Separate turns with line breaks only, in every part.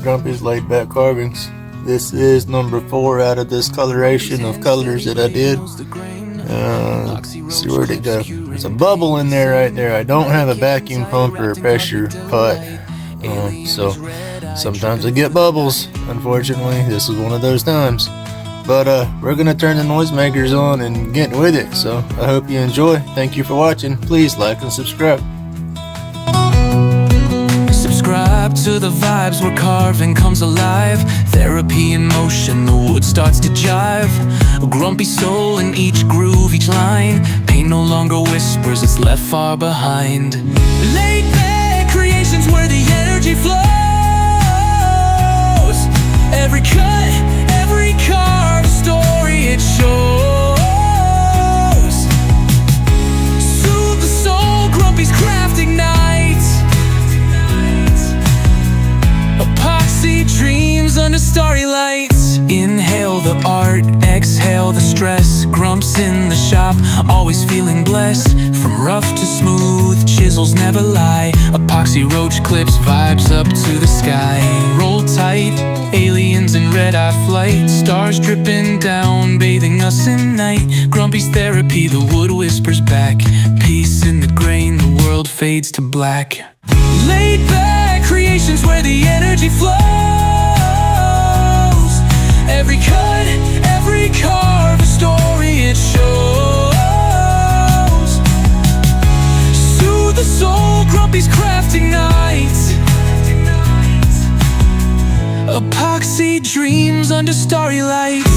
Grumpy's Laid Back Carvings. This is number 4 out of this coloration of colors that I did. See, where'd it go? There's a bubble in there right there. I don't have a vacuum pump or a pressure pot, so sometimes I get bubbles. Unfortunately, this is one of those times. But we're gonna turn the noisemakers on and get with it. So I hope you enjoy. Thank you for watching. Please like and subscribe.
Subscribe to the vibes where carving comes alive. Therapy in motion, the wood starts to jive. A grumpy soul in each groove, each line. Pain no longer whispers, it's left far behind. Laid back creations where the energy flows. Every cut, every carved story it shows. Soothe the soul, Grumpy's craft ignites. Epoxy dreams under starry lights. Inhale the art, exhale the stress. Grumps in the shop, always feeling blessed. From rough to smooth, chisels never lie. Epoxy Roach clips vibes up to the sky. Roll tight, aliens in red-eye flight. Stars dripping down, bathing us in night. Grumpy's therapy, the wood whispers back. Peace in the grain, the world fades to black. Laid back creations where the energy flows. Every cut, every carve, a story it shows. Soothe the soul, Grumpy's craft ignites. Epoxy dreams under starry lights.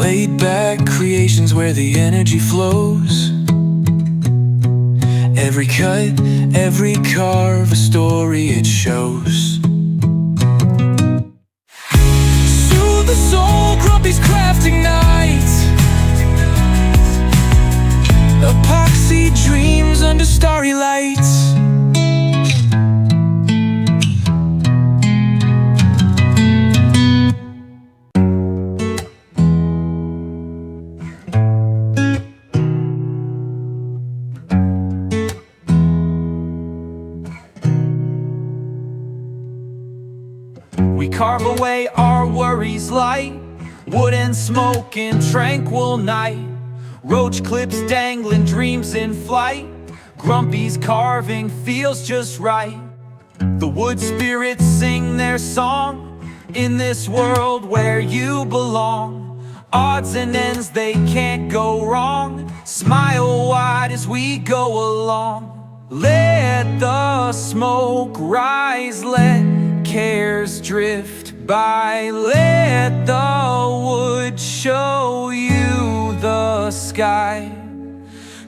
Laid back creations where the energy flows. Every cut, every carve, a story it shows. Soothe the soul, Grumpy's craft ignites. Epoxy dreams under starry lights.
We carve away our worries light. Wood and smoke in tranquil night. Roach clips dangling, dreams in flight. Grumpy's carving feels just right. The wood spirits sing their song. In this world where you belong. Odds and ends, they can't go wrong. Smile wide as we go along. Let the smoke rise, let cares drift by. Let the wood show you the sky.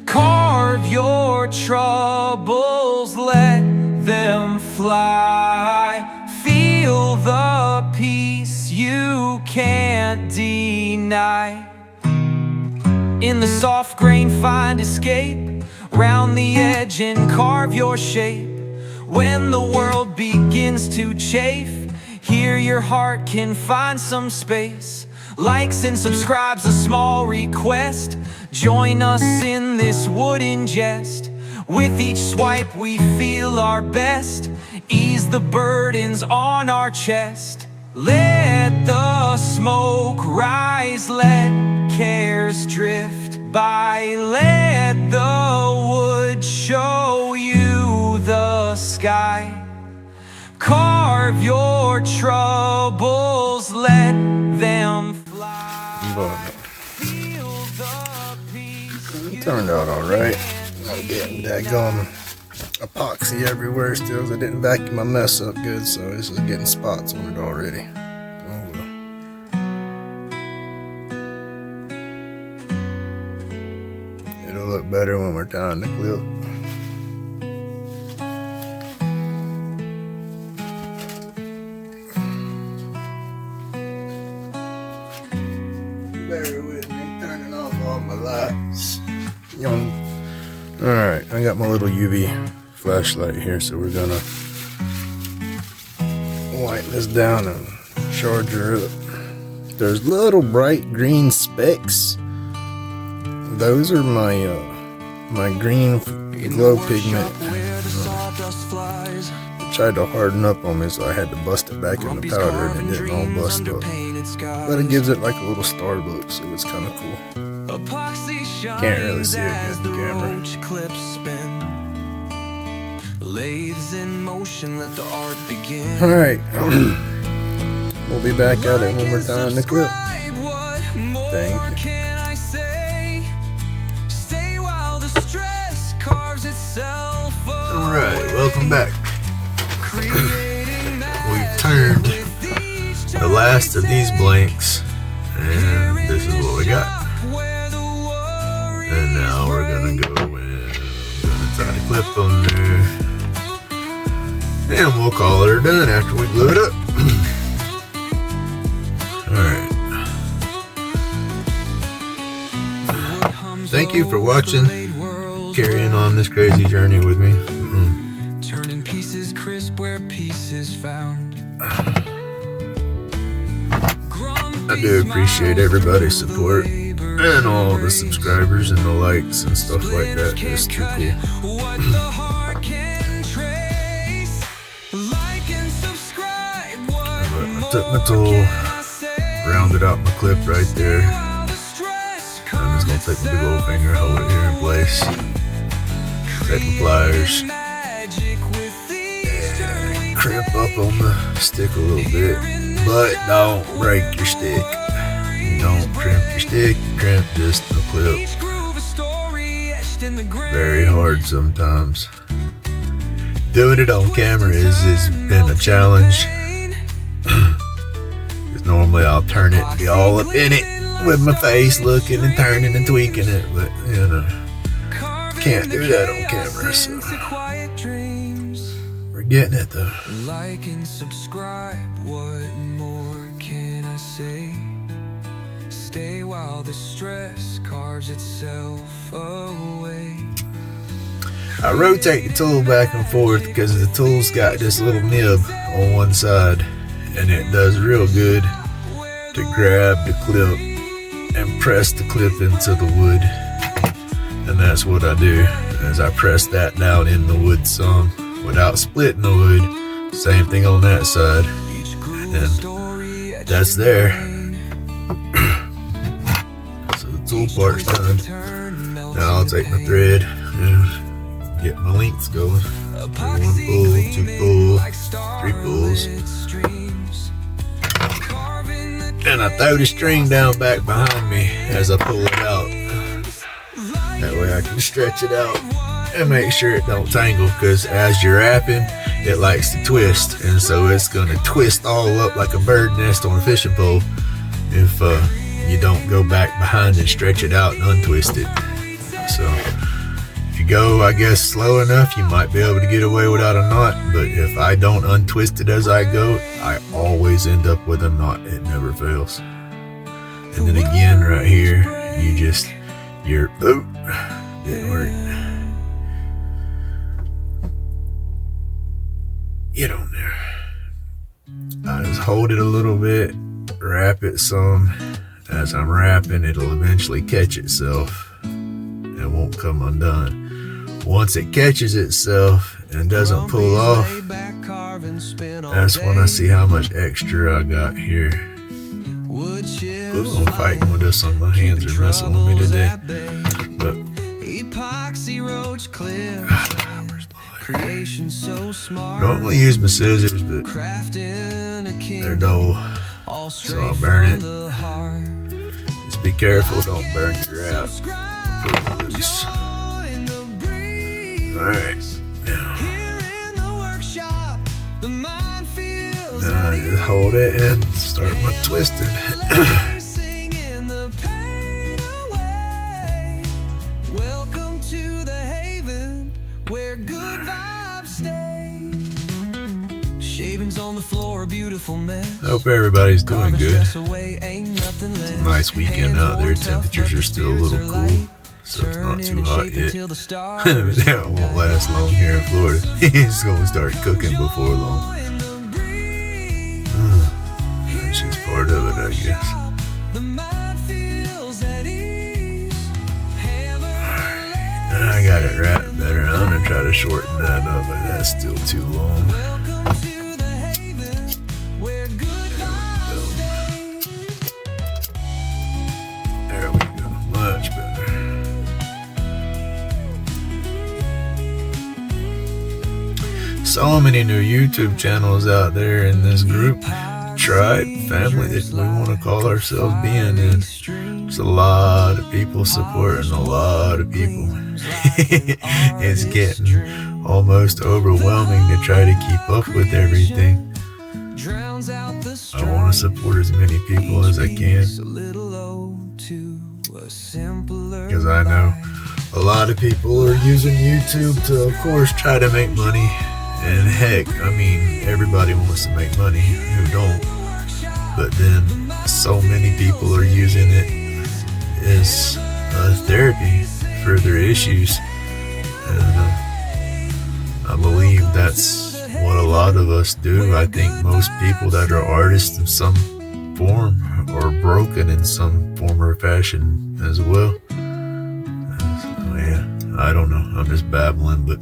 Carve your troubles, let them fly. Feel the peace you can't deny. In the soft grain find escape. Round the edge and carve your shape. When the world begins to chafe, here your heart can find some space. Likes and subscribes, a small request. Join us in this wooden jest. With each swipe we feel our best. Ease the burdens on our chest. Let the smoke rise, let cares drift by. Let the wood show you the sky. Carve your troubles, let them fly. Feel the peace.
It turned out alright. I'm getting daggone epoxy everywhere still. I didn't vacuum my mess up good, so this is getting spots on it already. Oh well. It'll look better when we're tying the clip. Bear with me, turning off all my lights. Alright, I got my little UV flashlight here, so we're gonna light this down and charge her up. There's little bright green specks. Those are my my green glow pigment. Tried to harden up on me, so I had to bust it back in the powder, and it didn't all bust up. But it gives it like a little star look, so it's kind of cool. Can't really see it against the camera. Alright, we'll be back at it one more time in the clip. Thank you. Alright, welcome back. We've turned the last of these blanks, and this is what we got. And now we're gonna go in, tie the clip on there, and we'll call her done after we glue it up. Alright. Thank you for watching, carrying on this crazy journey with me.
Turning pieces crisp where pieces found.
I do appreciate everybody's support and all the subscribers and the likes and stuff like that. It's too cool. I took my tool, rounded out my clip right there. I'm just gonna take my big old finger, hold it here in place. Take my pliers. Crimp up on the stick a little bit, but don't break your stick. Don't crimp your stick, crimp just the clip. Very hard sometimes. Doing it on camera has been a challenge. Because normally I'll turn it and be all up in it with my face looking and turning and tweaking it, but you know, can't do that on camera, so getting it though.
Like and subscribe, what more can I say? Stay while the stress carves itself away.
I rotate the tool back and forth because the tool's got this little nib on one side, and it does real good to grab the clip and press the clip into the wood. And that's what I do, is I press that down in the wood some without splitting the wood. Same thing on that side, and that's there. So the tool part's done. Now I'll take my thread and get my lengths going. 1 pull, 2 pull, 3 pulls, and I throw the string down back behind me as I pull it out. That way I can stretch it out and make sure it don't tangle, because as you're wrapping, it likes to twist, and so it's going to twist all up like a bird nest on a fishing pole if you don't go back behind and stretch it out and untwist it. So if you go, I guess, slow enough, you might be able to get away without a knot, but if I don't untwist it as I go, I always end up with a knot. It never fails. And then again right here, you're oh, didn't work. Get on there. I just hold it a little bit, wrap it some. As I'm wrapping, it'll eventually catch itself and won't come undone. Once it catches itself and doesn't pull off, that's when I see how much extra I got here. Oops, I'm fighting with this on my hands are messing with me today. But
Epoxy Roach clip. Creation so smart.
Normally use my scissors, but they're dull, so I'll burn it. Just be careful, don't burn your wrap. Pull it loose. Alright, now I just hold it and start my twisting.
Welcome to the haven where good vibes stay. Shavings on the floor, beautiful mess.
I hope everybody's doing good. It's a nice weekend out there. Temperatures are still a little cool, so it's not too hot yet. That won't last long here in Florida. It's going to start cooking before long. That's just part of it, I guess. shorten that up, but that's still too long. There we go. Much better. So many new YouTube channels out there in this group, tribe, family that we want to call ourselves being in. There's a lot of people supporting a lot of people. It's getting almost overwhelming to try to keep up with everything. I want to support as many people as I can, because I know a lot of people are using YouTube to, of course, try to make money. And heck, I mean, everybody wants to make money, who don't? But then so many people are using it as therapy for their issues. And I believe that's what a lot of us do. I think most people that are artists of some form are broken in some form or fashion as well. So yeah, I don't know. I'm just babbling, but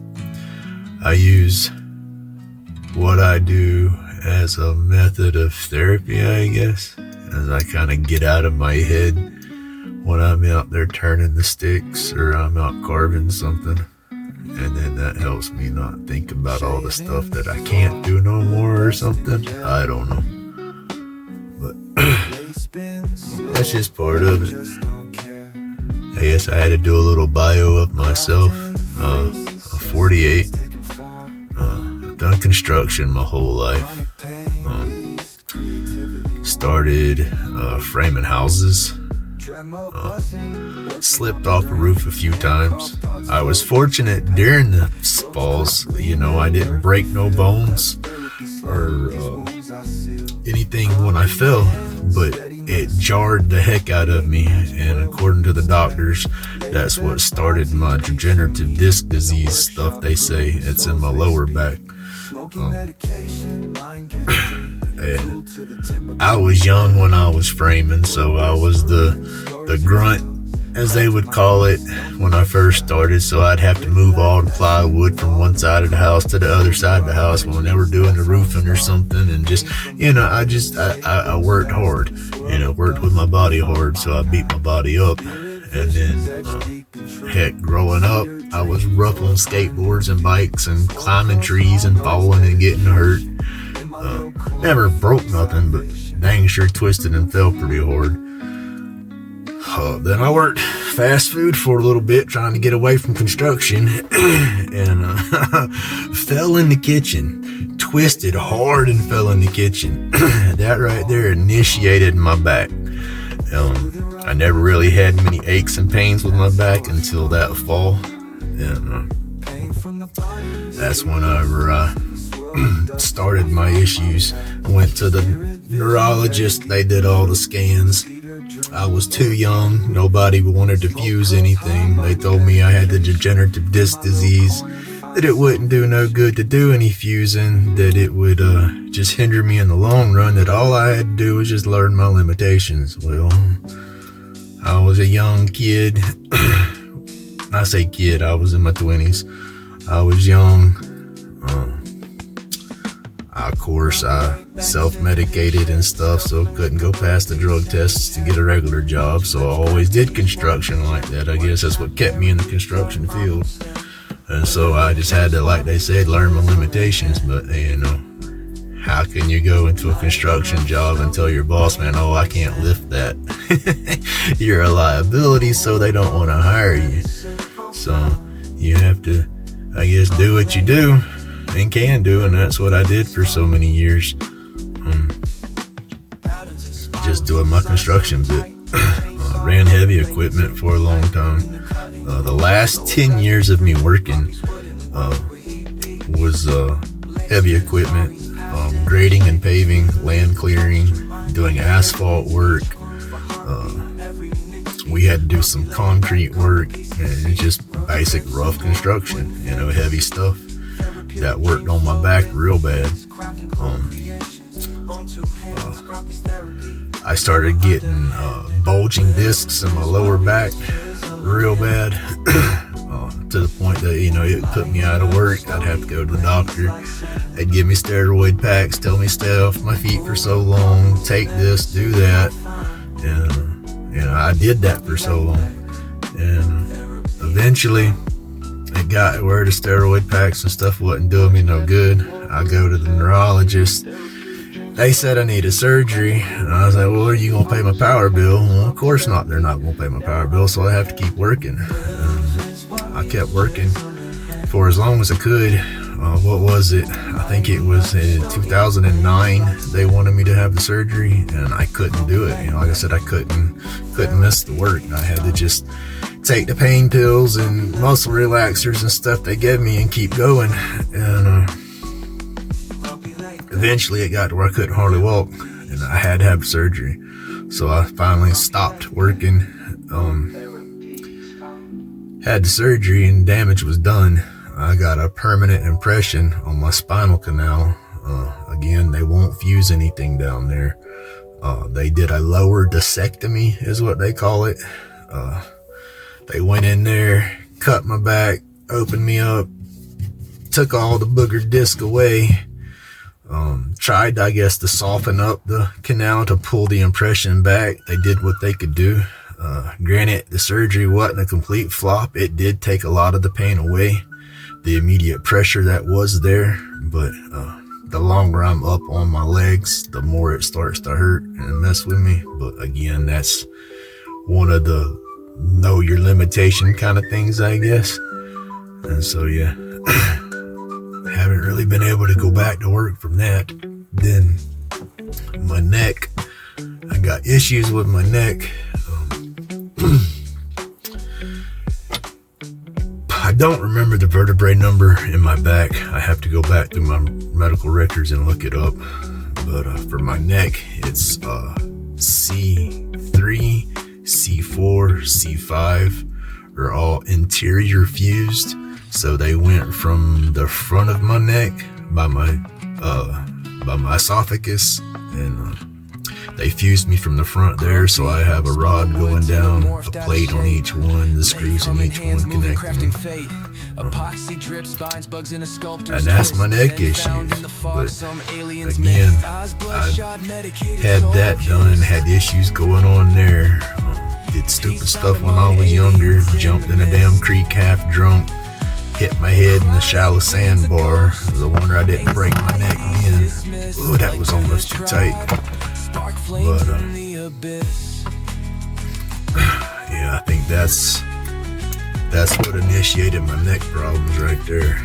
I use what I do as a method of therapy, I guess, as I kind of get out of my head when I'm out there turning the sticks or I'm out carving something. And then that helps me not think about all the stuff that I can't do no more or something. I don't know. But that's just part of it. I guess I had to do a little bio of myself. I'm 48. Done construction my whole life. Started framing houses. Slipped off a roof a few times. I was fortunate during the falls, you know, I didn't break no bones or anything when I fell, but it jarred the heck out of me, and according to the doctors, that's what started my degenerative disc disease stuff. They say it's in my lower back. I was young when I was framing, so I was the grunt, as they would call it, when I first started. So I'd have to move all the plywood from one side of the house to the other side of the house when they were doing the roofing or something. And just, you know, I worked hard, you know, worked with my body hard, so I beat my body up. And then, heck, growing up, I was rough on skateboards and bikes and climbing trees and falling and getting hurt. Never broke nothing, but dang sure twisted and fell pretty hard. Then I worked fast food for a little bit, trying to get away from construction, and fell in the kitchen. Twisted hard and fell in the kitchen. That right there initiated my back. I never really had many aches and pains with my back until that fall. And that's whenever I started my issues. Went to the neurologist. They did all the scans. I was too young. Nobody wanted to fuse anything. They told me I had the degenerative disc disease, that it wouldn't do no good to do any fusing, that it would just hinder me in the long run, that all I had to do was just learn my limitations. Well, I was a young kid. I say kid, I was in my 20s. I was young. Of course, I self-medicated and stuff, so couldn't go past the drug tests to get a regular job. So I always did construction like that. I guess that's what kept me in the construction field. And so I just had to, like they said, learn my limitations. But, you know, how can you go into a construction job and tell your boss, man, oh, I can't lift that? You're a liability, so they don't want to hire you. So you have to, I guess, do what you do and can do, and that's what I did for so many years. Just doing my construction bit. Ran heavy equipment for a long time. The last 10 years of me working was heavy equipment, grading and paving, land clearing, doing asphalt work. We had to do some concrete work, and just basic rough construction, you know, heavy stuff. That worked on my back real bad. I started getting bulging discs in my lower back real bad. to the point that, you know, it put me out of work. I'd have to go to the doctor. They'd give me steroid packs, tell me stay off my feet for so long, take this, do that. And, you know, I did that for so long. And eventually it got where the steroid packs and stuff wasn't doing me no good. I go to the neurologist. They said I needed surgery, and I was like, well, are you going to pay my power bill? Well, of course not. They're not going to pay my power bill, so I have to keep working. I kept working for as long as I could. What was it? I think it was in 2009 they wanted me to have the surgery, and I couldn't do it. You know, like I said, I couldn't miss the work. I had to just take the pain pills and muscle relaxers and stuff they gave me and keep going. And eventually it got to where I couldn't hardly walk, and I had to have surgery. So I finally stopped working, had the surgery, and damage was done. I got a permanent impression on my spinal canal. Again, they won't fuse anything down there. They did a lower discectomy is what they call it. They went in there, cut my back, opened me up, took all the booger disc away, tried, I guess, to soften up the canal to pull the impression back. They did what they could do. Granted, the surgery wasn't a complete flop. It did take a lot of the pain away, the immediate pressure that was there, but the longer I'm up on my legs, the more it starts to hurt and mess with me. But again, that's one of the know your limitation kind of things, I guess. And so, yeah, haven't really been able to go back to work from that. Then my neck, I got issues with my neck. I don't remember the vertebrae number in my back. I have to go back through my medical records and look it up. But for my neck, it's C3, C4, C5 are all interior fused. So they went from the front of my neck by my esophagus, and they fused me from the front there, so I have a rod going down, a plate on each one, the screws in each one connecting them. And that's my neck issues. But again, I had that done, had issues going on there. Did stupid stuff when I was younger, jumped in a damn creek half drunk, hit my head in the shallow sandbar. The wonder I didn't break my neck again. Oh, that was almost too tight. But yeah, I think that's what initiated my neck problems right there.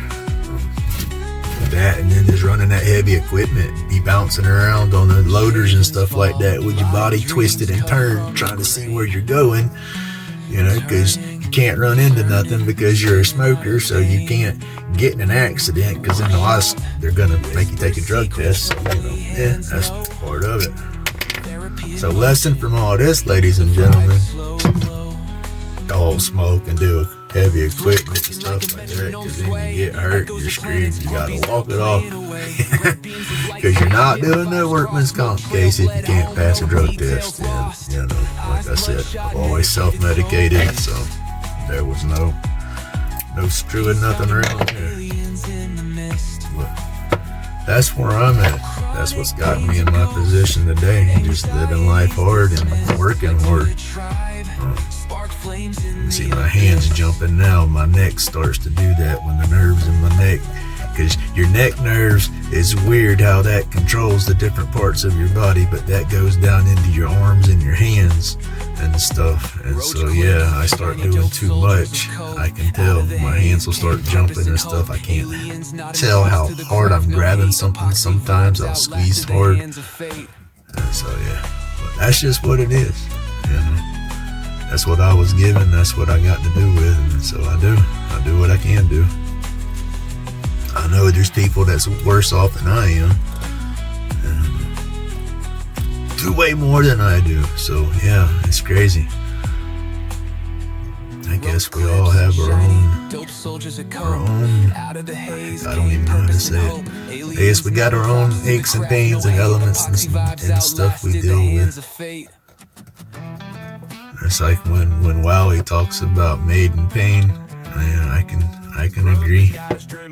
That, and then just running that heavy equipment, be bouncing around on the loaders and stuff like that with your body twisted and turned, trying to see where you're going, you know, because you can't run into nothing because you're a smoker, so you can't get in an accident, because in the last they're gonna make you take a drug test. So, you know, yeah, that's part of it. So, lesson from all this, ladies and gentlemen, don't smoke and do heavy equipment and stuff like that, because then you get hurt, you're screwed, you gotta walk it off. Because you're not doing no workman's comp case if you can't pass a drug test. And, you know, like I said, I've always self-medicated, so there was no screwing nothing around here. But that's where I'm at. That's what's gotten me in my position today. Just living life hard and working hard. You see my hands jumping now. My neck starts to do that when the nerves in my neck, because your neck nerves is weird how that controls the different parts of your body, but that goes down into your arms and your hands and stuff. And so, yeah, I start doing too much. I can tell my hands will start jumping and stuff. I can't tell how hard I'm grabbing something. Sometimes I'll squeeze hard. And so, yeah, but that's just what it is, you know. That's what I was given. That's what I got to do with, and so I do what I can do. I know there's people that's worse off than I am, and do way more than I do. So yeah, it's crazy. I guess we all have our own, I don't even know how to say it. I guess we got our own aches and pains and elements and stuff we deal with. It's like when Wowie talks about maiden pain. Yeah, I can agree,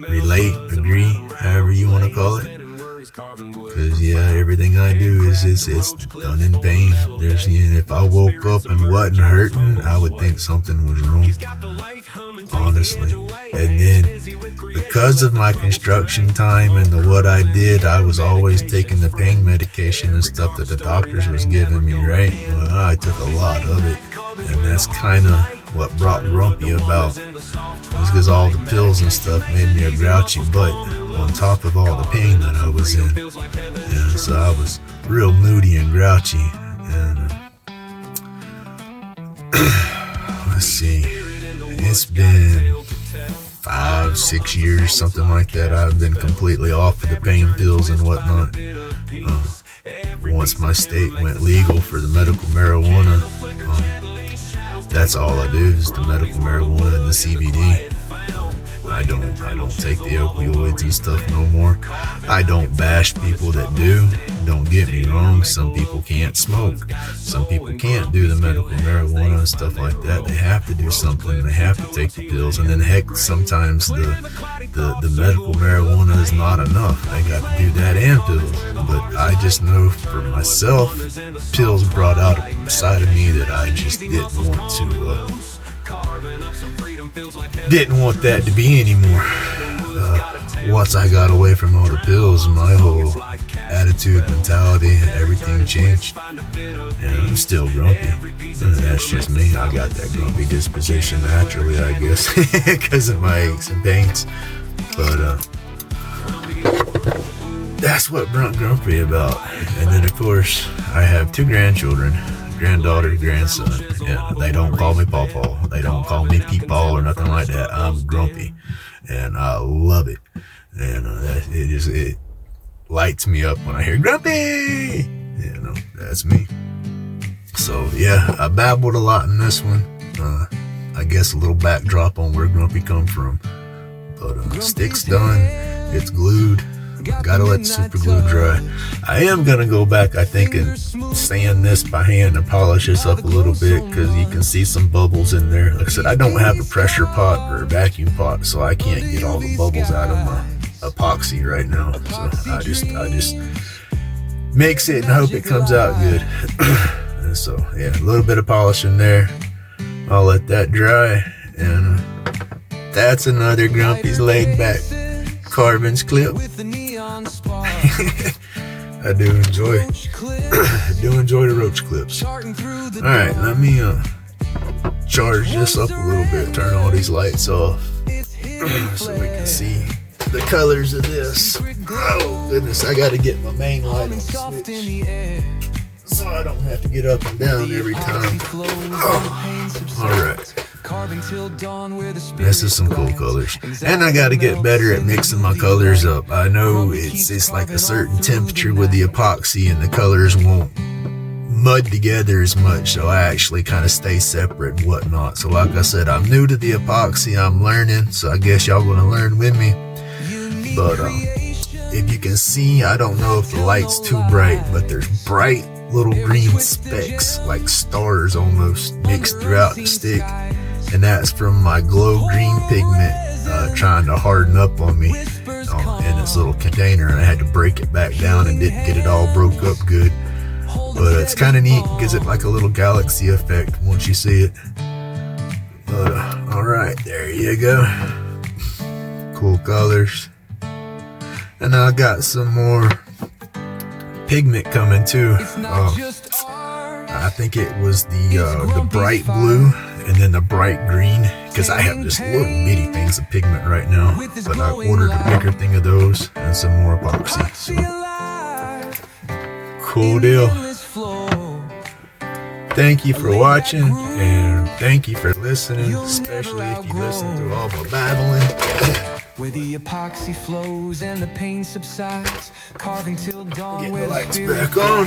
relate, agree, however you want to call it. Cause yeah, everything I do is it's done in pain. There's, you know, if I woke up and wasn't hurting, I would think something was wrong, honestly. And then because of my construction time and what I did, I was always taking the pain medication and stuff that the doctors was giving me, right? Well, I took a lot of it, and that's kind of what brought Grumpy about. It was because all the pills and stuff made me a grouchy butt, on top of all the pain that I was in. Yeah, so I was real moody and grouchy. And let's see, it's been 5-6 years, something like that. I've been completely off of the pain pills and whatnot. Once my state went legal for the medical marijuana, that's all I do is the medical marijuana and the CBD. I don't take the opioids and stuff no more. I don't bash people that do. Don't get me wrong. Some people can't smoke. Some people can't do the medical marijuana and stuff like that. They have to do something. They have to take the pills. And then heck, sometimes the medical marijuana is not enough. I got to do that and pills. But I just know for myself, pills brought out a side of me that I just didn't want that to be anymore. Once I got away from all the pills, my whole attitude, mentality, everything changed. And I'm still grumpy. That's just me. I got that grumpy disposition naturally, I guess, because of my aches and pains. But that's what brought Grumpy about. And then, of course, I have 2 grandchildren. Granddaughter, grandson. Yeah, they don't call me Pawpaw. They don't call me Peepaw or nothing like that. I'm Grumpy, and I love it. And it lights me up when I hear Grumpy. You know, that's me. So yeah, I babbled a lot in this one. I guess a little backdrop on where Grumpy come from. But stick's done. It's glued. Gotta let the super glue dry. I am gonna go back, I think, and sand this by hand and polish this up a little bit, because you can see some bubbles in there. Like I said, I don't have a pressure pot or a vacuum pot, so I can't get all the bubbles out of my epoxy right now. So I just mix it and hope it comes out good. And so yeah, a little bit of polishing there. I'll let that dry, and that's another Grumpy's laid back Carbons clip. I do enjoy the Roach clips. Alright, let me charge this up a little bit, turn all these lights off so we can see the colors of this. Oh goodness, I gotta get my main light on switch so I don't have to get up and down every time. Oh. Alright. This is some cool colors, and I gotta get better at mixing my colors up. I know it's like a certain temperature with the epoxy and the colors won't mud together as much, so I actually kind of stay separate and whatnot. So like I said, I'm new to the epoxy, I'm learning, so I guess y'all gonna learn with me. But if you can see, I don't know if the light's too bright, but there's bright little green specks, like stars almost, mixed throughout the stick. And that's from my glow green pigment trying to harden up on me in this little container, and I had to break it back down and didn't get it all broke up good. But it's kind of neat, gives it like a little galaxy effect once you see it. But alright, there you go. Cool colors. And I got some more pigment coming too. I think it was the bright blue and then the bright green, because I have just little bitty things of pigment right now, but I ordered a bigger thing of those and some more epoxy. So cool deal. Thank you for watching, and thank you for listening, especially if you listen to all my babbling.
Where the epoxy flows and the pain subsides, carving till dawn.
Get the lights back on.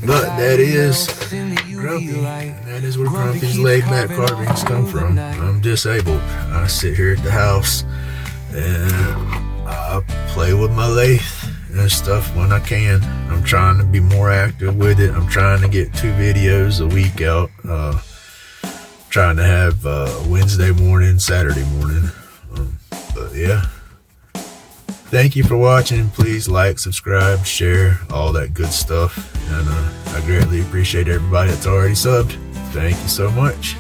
But that is Grumpy, and that is where Grumpy's laid back carvings come from. I'm disabled. I sit here at the house and I play with my lathe and stuff when I can. I'm trying to be more active with it. I'm trying to get 2 videos a week out. trying to have Wednesday morning, Saturday morning. But yeah, thank you for watching. Please like, subscribe, share, all that good stuff. And I greatly appreciate everybody that's already subbed. Thank you so much.